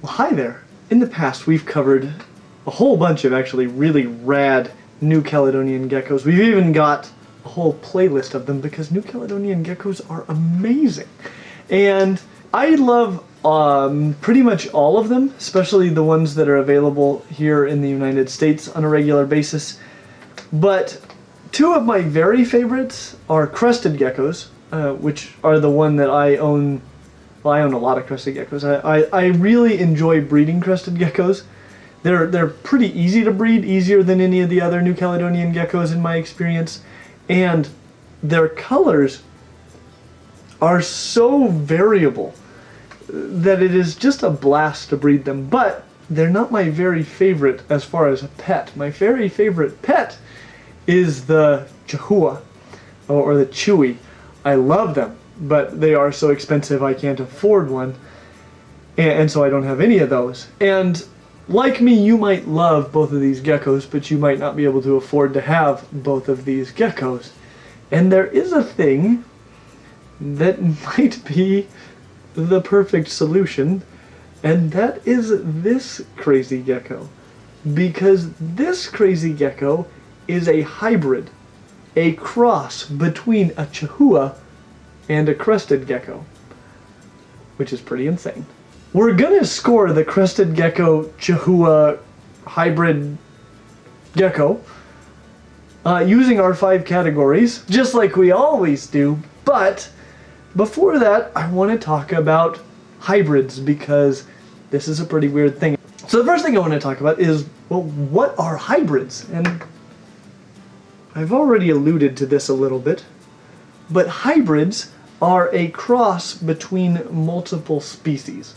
Well, hi there. In the past, we've covered a whole bunch of actually really rad New Caledonian geckos. We've even got a whole playlist of them because New Caledonian geckos are amazing. And I love pretty much all of them, especially the ones that are available here in the United States on a regular basis. But two of my very favorites are Crested Geckos, which are the one that I own. Well, I own a lot of Crested Geckos. I really enjoy breeding Crested Geckos. They're pretty easy to breed, easier than any of the other New Caledonian geckos in my experience. And their colors are so variable that it is just a blast to breed them. But they're not my very favorite as far as a pet. My very favorite pet is the Chahoua, or the chewie. I love them, but they are so expensive I can't afford one, and so I don't have any of those. And like me, you might love both of these geckos, but you might not be able to afford to have both of these geckos. And there is a thing that might be the perfect solution, and that is this crazy gecko. Because this crazy gecko is a hybrid, a cross between a Chahoua and a Crested Gecko, which is pretty insane. We're gonna score the Crested Gecko Chahoua hybrid gecko using our 5 categories, just like we always do. But before that, I want to talk about hybrids because this is a pretty weird thing. So the first thing I want to talk about is, well, what are hybrids? And I've already alluded to this a little bit, but hybrids are a cross between multiple species.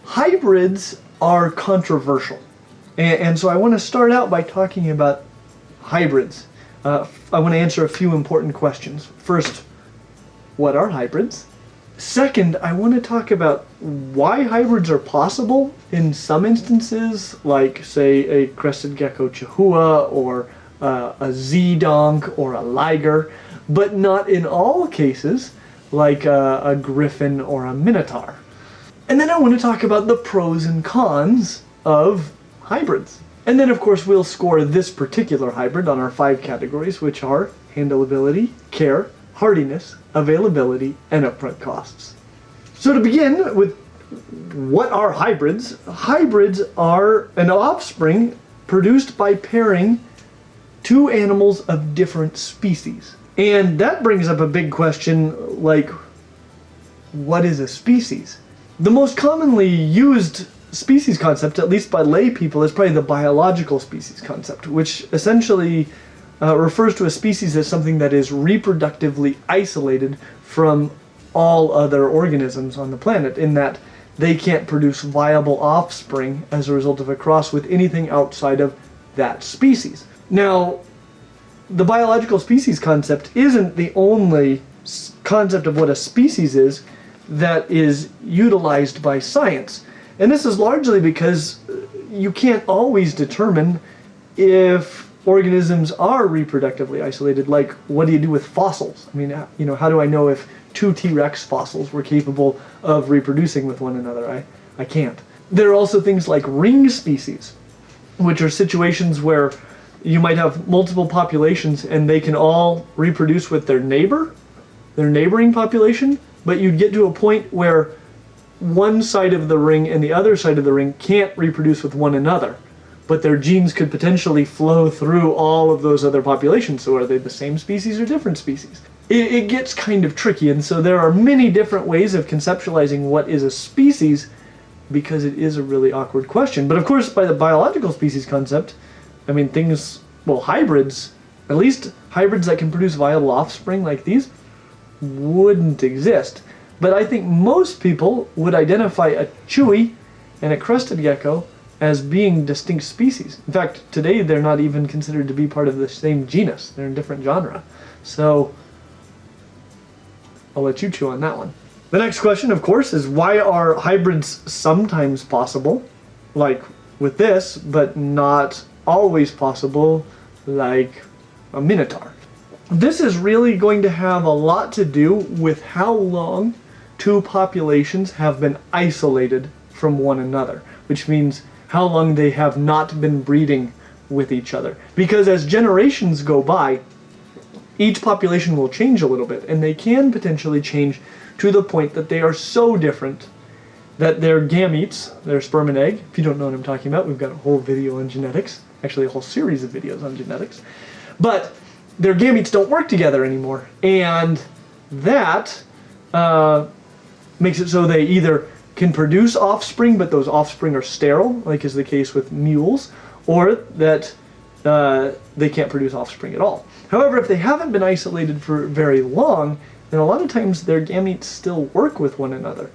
Hybrids are controversial, and so I want to start out by talking about hybrids. I want to answer a few important questions. First, what are hybrids? Second, I want to talk about why hybrids are possible in some instances, like, say, a Crested Gecko Chahoua or a Z-donk or a liger, but not in all cases, like a griffin or a minotaur. And then I want to talk about the pros and cons of hybrids. And then, of course, we'll score this particular hybrid on our 5 categories, which are handleability, care, hardiness, availability, and upfront costs. So to begin with, what are hybrids? Hybrids are an offspring produced by pairing 2 animals of different species. And that brings up a big question, like, what is a species? The most commonly used species concept, at least by lay people, is probably the biological species concept, which essentially refers to a species as something that is reproductively isolated from all other organisms on the planet, in that they can't produce viable offspring as a result of a cross with anything outside of that species. Now, the biological species concept isn't the only concept of what a species is that is utilized by science. And this is largely because you can't always determine if organisms are reproductively isolated. Like, what do you do with fossils? I mean, you know, how do I know if 2 T-Rex fossils were capable of reproducing with one another? I can't. There are also things like ring species, which are situations where you might have multiple populations and they can all reproduce with their neighboring population, but you'd get to a point where one side of the ring and the other side of the ring can't reproduce with one another, but their genes could potentially flow through all of those other populations. So are they the same species or different species? It gets kind of tricky, and so there are many different ways of conceptualizing what is a species, because it is a really awkward question. But of course, by the biological species concept, I mean, hybrids, at least hybrids that can produce viable offspring like these, wouldn't exist. But I think most people would identify a chewie and a Crested Gecko as being distinct species. In fact, today they're not even considered to be part of the same genus. They're in different genre. So I'll let you chew on that one. The next question, of course, is why are hybrids sometimes possible, like with this, but not always possible, like a minotaur? This is really going to have a lot to do with how long 2 populations have been isolated from one another. which means how long they have not been breeding with each other. Because as generations go by, each population will change a little bit, and they can potentially change to the point that they are so different that their gametes, their sperm and egg, if you don't know what I'm talking about, we've got a whole video on genetics, actually a whole series of videos on genetics, but their gametes don't work together anymore, and that makes it so they either can produce offspring, but those offspring are sterile, like is the case with mules, or that they can't produce offspring at all. However, if they haven't been isolated for very long, then a lot of times their gametes still work with one another.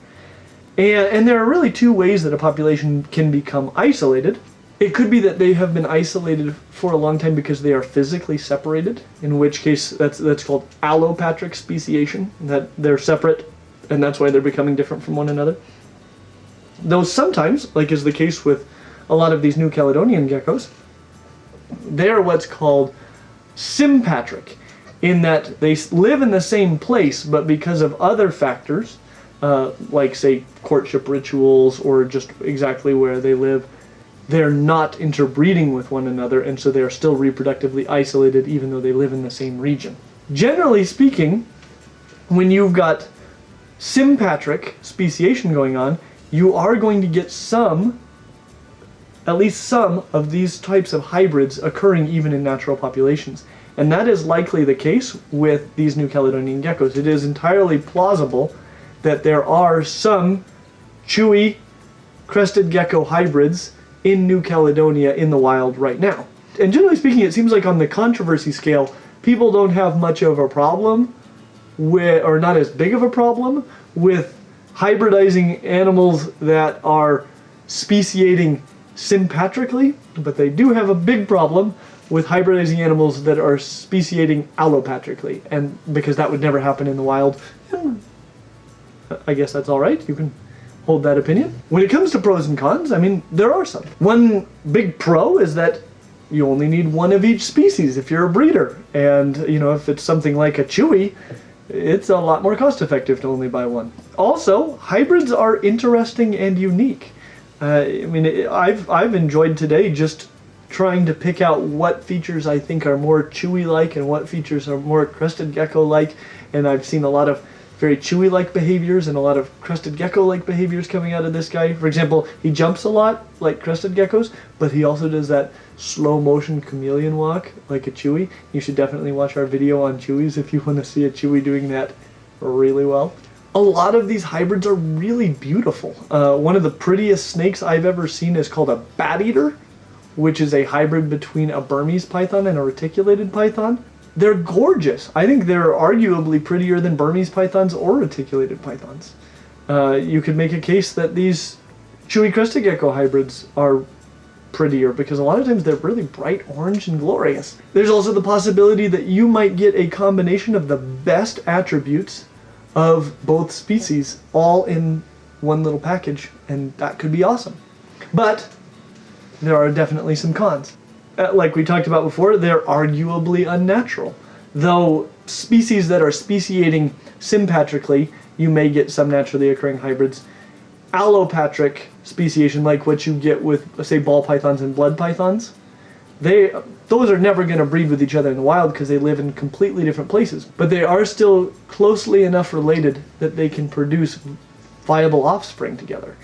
And there are really two ways that a population can become isolated. It could be that they have been isolated for a long time because they are physically separated, in which case that's called allopatric speciation, that they're separate, and that's why they're becoming different from one another. Though sometimes, like is the case with a lot of these New Caledonian geckos, they're what's called sympatric, in that they live in the same place, but because of other factors, like say courtship rituals or just exactly where they live, they're not interbreeding with one another, and so they are still reproductively isolated even though they live in the same region. Generally speaking, when you've got sympatric speciation going on, you are going to get some, at least some, of these types of hybrids occurring even in natural populations. And that is likely the case with these New Caledonian geckos. It is entirely plausible that there are some chewy crested gecko hybrids in New Caledonia in the wild right now. And generally speaking, it seems like on the controversy scale, people don't have much of a problem with, or not as big of a problem, with hybridizing animals that are speciating sympatrically, but they do have a big problem with hybridizing animals that are speciating allopatrically, and because that would never happen in the wild. I guess that's all right. You can hold that opinion. When it comes to pros and cons, I mean, there are some. One big pro is that you only need one of each species if you're a breeder. And, you know, if it's something like a chewy, it's a lot more cost effective to only buy one. Also, hybrids are interesting and unique. I mean, I've enjoyed today just trying to pick out what features I think are more chewy-like and what features are more crested gecko-like, and I've seen a lot of very chewy-like behaviors and a lot of crested gecko-like behaviors coming out of this guy. For example, he jumps a lot like crested geckos, but he also does that slow-motion chameleon walk like a chewy. You should definitely watch our video on chewies if you want to see a chewy doing that really well. A lot of these hybrids are really beautiful. One of the prettiest snakes I've ever seen is called a bat eater, which is a hybrid between a Burmese python and a reticulated python. They're gorgeous. I think they're arguably prettier than Burmese pythons or reticulated pythons. You could make a case that these chewy crested gecko hybrids are prettier because a lot of times they're really bright orange and glorious. There's also the possibility that you might get a combination of the best attributes of both species all in one little package, and that could be awesome. But there are definitely some cons. Like we talked about before, they're arguably unnatural. Though species that are speciating sympatrically, you may get some naturally occurring hybrids. Allopatric speciation, like what you get with, say, ball pythons and blood pythons, those are never going to breed with each other in the wild because they live in completely different places. But they are still closely enough related that they can produce viable offspring together.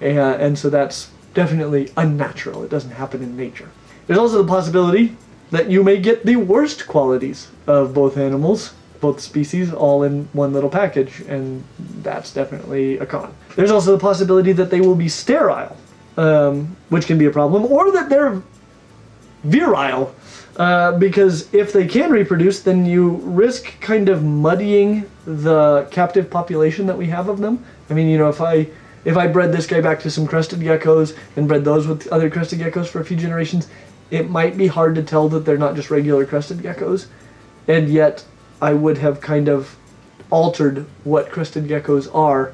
And so that's definitely unnatural. It doesn't happen in nature. There's also the possibility that you may get the worst qualities of both animals, both species, all in one little package, and that's definitely a con. There's also the possibility that they will be sterile, which can be a problem, or that they're virile, because if they can reproduce, then you risk kind of muddying the captive population that we have of them. I mean, you know, if I bred this guy back to some crested geckos and bred those with other crested geckos for a few generations, it might be hard to tell that they're not just regular crested geckos, and yet I would have kind of altered what crested geckos are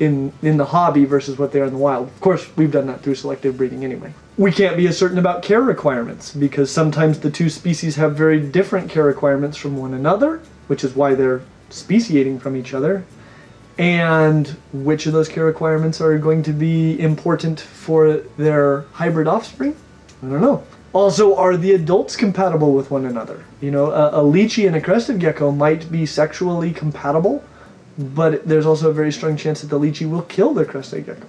in the hobby versus what they are in the wild. Of course, we've done that through selective breeding anyway. We can't be as certain about care requirements because sometimes the two species have very different care requirements from one another, which is why they're speciating from each other. And which of those care requirements are going to be important for their hybrid offspring? I don't know. Also, are the adults compatible with one another? You know, a lychee and a crested gecko might be sexually compatible, but there's also a very strong chance that the lychee will kill the crested gecko.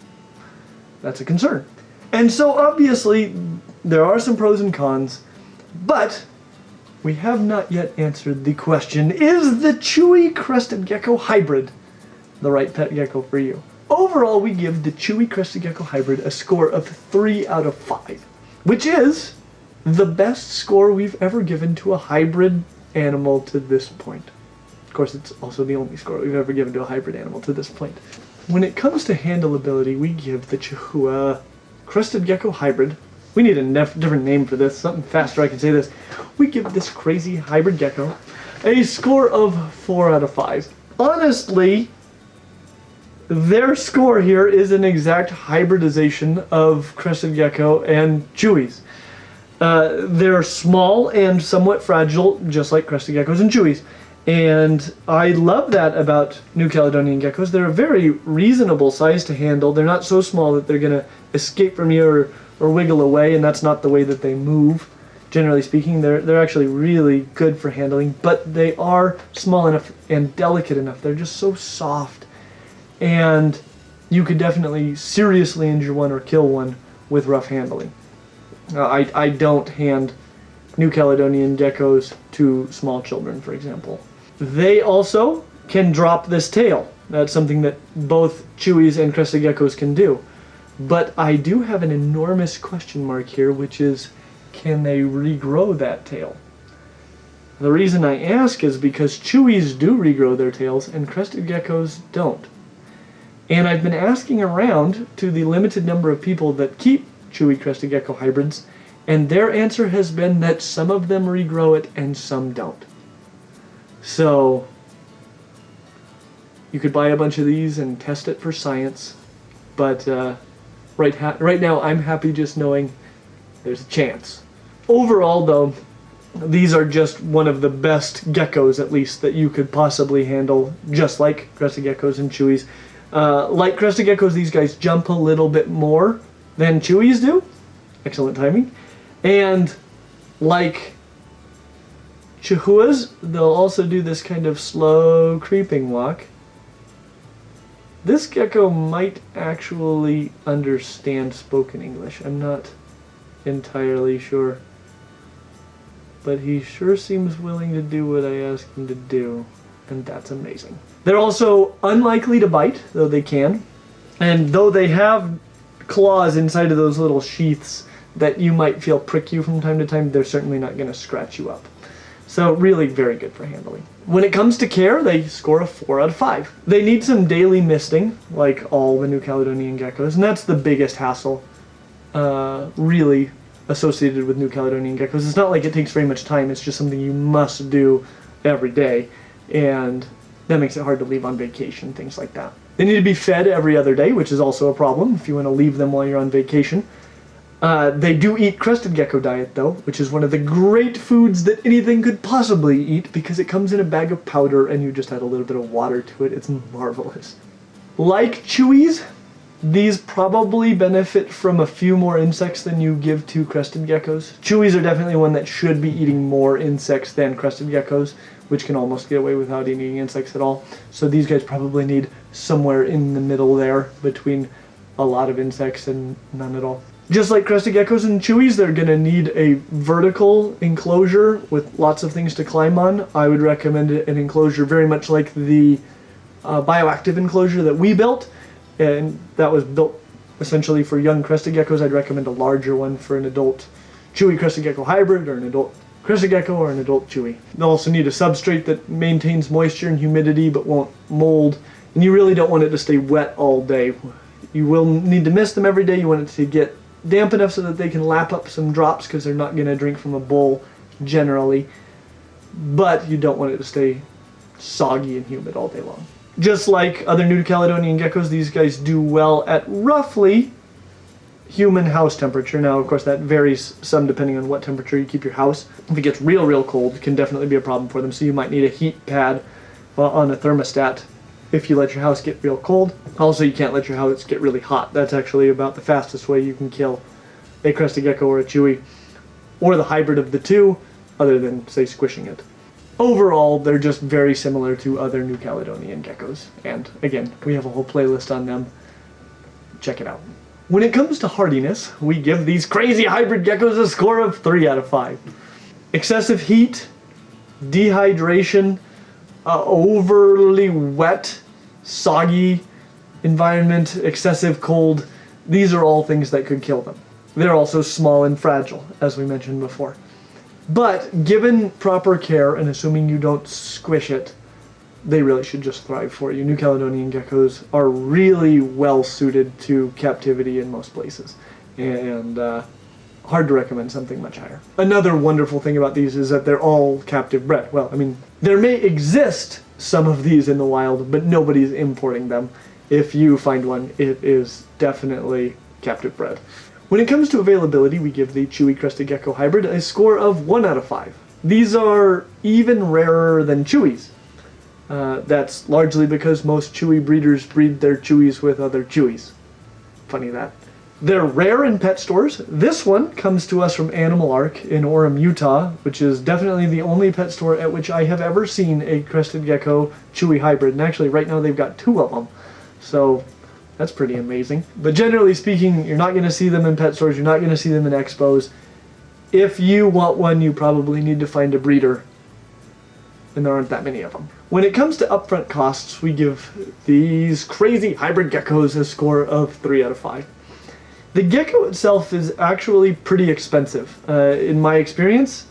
That's a concern. And so obviously, there are some pros and cons, but we have not yet answered the question, is the chewy crested gecko hybrid the right pet gecko for you? Overall, we give the chewy crested gecko hybrid a score of 3 out of 5, which is the best score we've ever given to a hybrid animal to this point. Of course, it's also the only score we've ever given to a hybrid animal to this point. When it comes to handleability, we give the Chahoua Crested Gecko hybrid, we need a different name for this, something faster I can say this. We give this crazy hybrid gecko a score of 4 out of 5. Honestly, their score here is an exact hybridization of Crested Gecko and chewies. They're small and somewhat fragile, just like Crested Geckos and chewies. And I love that about New Caledonian geckos. They're a very reasonable size to handle. They're not so small that they're going to escape from you or wiggle away, and that's not the way that they move. Generally speaking, they're actually really good for handling, but they are small enough and delicate enough. They're just so soft. And you could definitely seriously injure one or kill one with rough handling. I don't hand New Caledonian geckos to small children, for example. They also can drop this tail. That's something that both chewies and crested geckos can do. But I do have an enormous question mark here, which is, can they regrow that tail? The reason I ask is because chewies do regrow their tails and crested geckos don't. And I've been asking around to the limited number of people that keep chewy crested gecko hybrids, and their answer has been that some of them regrow it and some don't. So you could buy a bunch of these and test it for science, but right now I'm happy just knowing there's a chance. Overall though, these are just one of the best geckos, at least, that you could possibly handle, just like crested geckos and chewies. Like crested geckos, these guys jump a little bit more than chewies do. Excellent timing. And like Chahuas, they'll also do this kind of slow creeping walk. This gecko might actually understand spoken English. I'm not entirely sure. But he sure seems willing to do what I ask him to do. And that's amazing. They're also unlikely to bite, though they can. And though they have claws inside of those little sheaths that you might feel prick you from time to time, they're certainly not going to scratch you up. So really very good for handling. When it comes to care, they score a 4 out of 5. They need some daily misting, like all the New Caledonian geckos, and that's the biggest hassle really associated with New Caledonian geckos. It's not like it takes very much time, it's just something you must do every day, and that makes it hard to leave on vacation, things like that. They need to be fed every other day, which is also a problem if you want to leave them while you're on vacation. They do eat crested gecko diet, though, which is one of the great foods that anything could possibly eat, because it comes in a bag of powder and you just add a little bit of water to it. It's marvelous. Like chewies, these probably benefit from a few more insects than you give to crested geckos. Chewies are definitely one that should be eating more insects than crested geckos, which can almost get away without eating insects at all. So these guys probably need somewhere in the middle there between a lot of insects and none at all. Just like crested geckos and chewies, they're going to need a vertical enclosure with lots of things to climb on. I would recommend an enclosure very much like the bioactive enclosure that we built, and that was built essentially for young crested geckos. I'd recommend a larger one for an adult chewy crested gecko hybrid, or an adult crested gecko, or an adult chewy. They'll also need a substrate that maintains moisture and humidity but won't mold, and you really don't want it to stay wet all day. You will need to mist them every day. You want it to get damp enough so that they can lap up some drops, because they're not going to drink from a bowl generally, but you don't want it to stay soggy and humid all day long. Just like other New Caledonian geckos, these guys do well at roughly human house temperature. Now, of course, that varies some depending on what temperature you keep your house. If it gets real cold, it can definitely be a problem for them, so you might need a heat pad on a thermostat if you let your house get real cold. Also, you can't let your house get really hot. That's actually about the fastest way you can kill a crested gecko or a chewie, or the hybrid of the two, other than, say, squishing it. Overall, they're just very similar to other New Caledonian geckos. And again, we have a whole playlist on them. Check it out. When it comes to hardiness, we give these crazy hybrid geckos a score of 3 out of 5. Excessive heat, dehydration, overly wet, soggy environment, excessive cold, these are all things that could kill them. They're also small and fragile, as we mentioned before. But given proper care and assuming you don't squish it, they really should just thrive for you. New Caledonian geckos are really well suited to captivity in most places, and hard to recommend something much higher. Another wonderful thing about these is that they're all captive bred. Well, I mean, there may exist some of these in the wild, but nobody's importing them. If you find one, it is definitely captive bred. When it comes to availability, we give the Chewy Crested Gecko Hybrid a score of 1 out of 5. These are even rarer than Chewies. That's largely because most Chewy breeders breed their Chewies with other Chewies. Funny that. They're rare in pet stores. This one comes to us from Animal Ark in Orem, Utah, which is definitely the only pet store at which I have ever seen a Crested Gecko Chewy hybrid. And actually, right now they've got 2 of them. So that's pretty amazing. But generally speaking, you're not going to see them in pet stores. You're not going to see them in expos. If you want one, you probably need to find a breeder. And there aren't that many of them. When it comes to upfront costs, we give these crazy hybrid geckos a score of 3 out of 5. The gecko itself is actually pretty expensive. In my experience,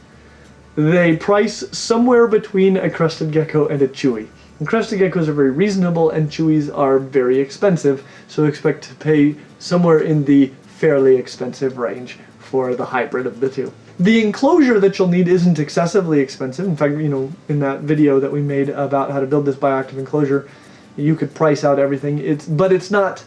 they price somewhere between a crested gecko and a chewy. And crested geckos are very reasonable and chewies are very expensive, so expect to pay somewhere in the fairly expensive range for the hybrid of the two. The enclosure that you'll need isn't excessively expensive. In fact, you know, in that video that we made about how to build this bioactive enclosure, you could price out everything. But it's not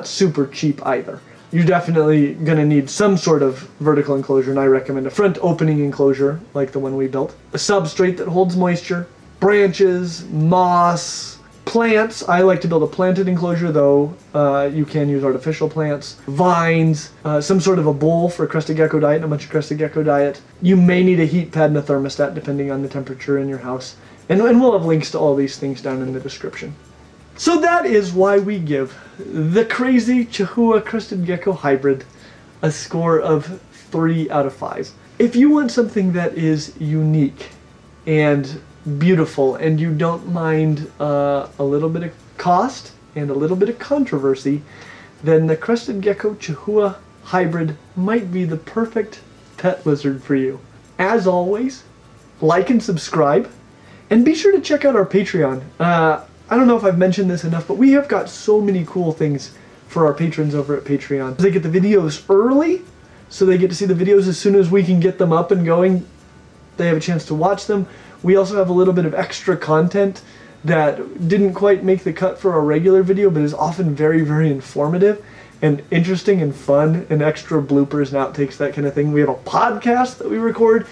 super cheap either. You're definitely going to need some sort of vertical enclosure, and I recommend a front opening enclosure like the one we built. A substrate that holds moisture, branches, moss, plants. I like to build a planted enclosure, though you can use artificial plants, vines, some sort of a bowl for a crested gecko diet and a bunch of crested gecko diet. You may need a heat pad and a thermostat depending on the temperature in your house. And we'll have links to all these things down in the description. So that is why we give the crazy Chahoua Crested Gecko Hybrid a score of 3 out of 5. If you want something that is unique and beautiful and you don't mind a little bit of cost and a little bit of controversy, then the Crested Gecko Chahoua Hybrid might be the perfect pet lizard for you. As always, like and subscribe, and be sure to check out our Patreon. I don't know if I've mentioned this enough, but we have got so many cool things for our patrons over at Patreon. They get the videos early, so they get to see the videos as soon as we can get them up and going. They have a chance to watch them. We also have a little bit of extra content that didn't quite make the cut for our regular video, but is often very, very informative and interesting and fun, and extra bloopers and outtakes, that kind of thing. We have a podcast that we record.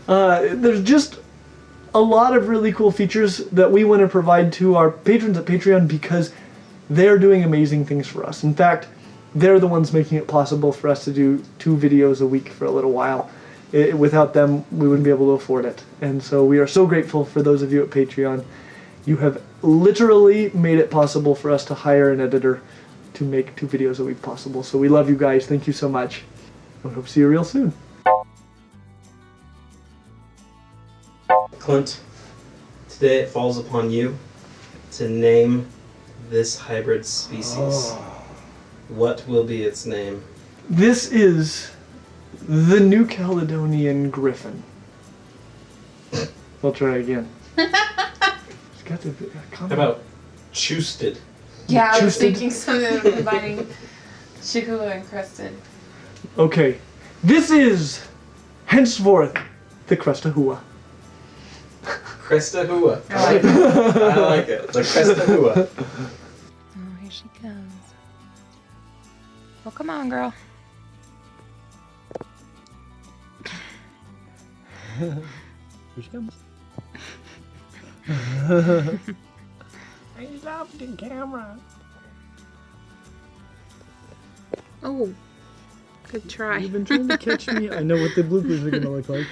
There's just a lot of really cool features that we want to provide to our patrons at Patreon because they're doing amazing things for us. In fact, they're the ones making it possible for us to do 2 videos a week for a little while. Without them, we wouldn't be able to afford it. And so we are so grateful for those of you at Patreon. You have literally made it possible for us to hire an editor to make 2 videos a week possible. So we love you guys. Thank you so much. I hope to see you real soon. Clint, today it falls upon you to name this hybrid species. Oh. What will be its name? This is the New Caledonian Griffin. I'll try again. It's got to be How about Choosted? Yeah, I was thinking something combining Chahoua and Crested. Okay, this is henceforth the Chahoua. Chahoua. I like it. I like it. The Chahoua. Oh, here she comes. Well, come on, girl. Here she comes. Are I love the camera. Oh, good try. You've been trying to catch me. I know what the bloopers are gonna look like.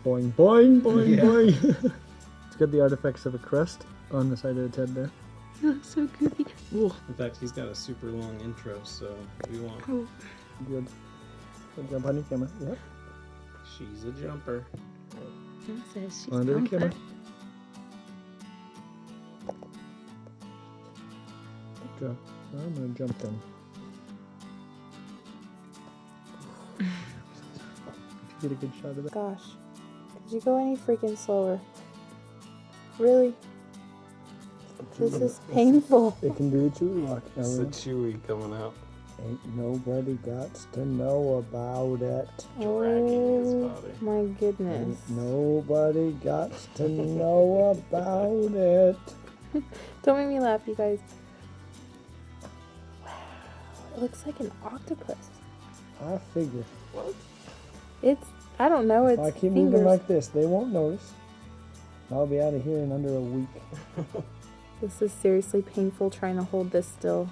Boing, boing, boing, boing. It's got the artifacts of a crest on the side of the head there. You look so goofy. In fact, he's got a super long intro, so we want. Oh, Good. Good jump on your camera. Yep. She's a jumper. it says she's Under the on camera. fire. Good job. I'm gonna jump then. Get a good shot of that. Gosh, could you go any freaking slower? Really? This is painful. It can do the chewy walk. It's the Ellen. chewy coming out. Ain't nobody got to know about it. Dragging his Oh body. my goodness. Ain't nobody got to know about it. Don't make me laugh, you guys. Wow, it looks like an octopus. I figure. What? It's, I don't know, it's If I keep fingers. moving like this, they won't notice. I'll be out of here in under a week. This is seriously painful trying to hold this still.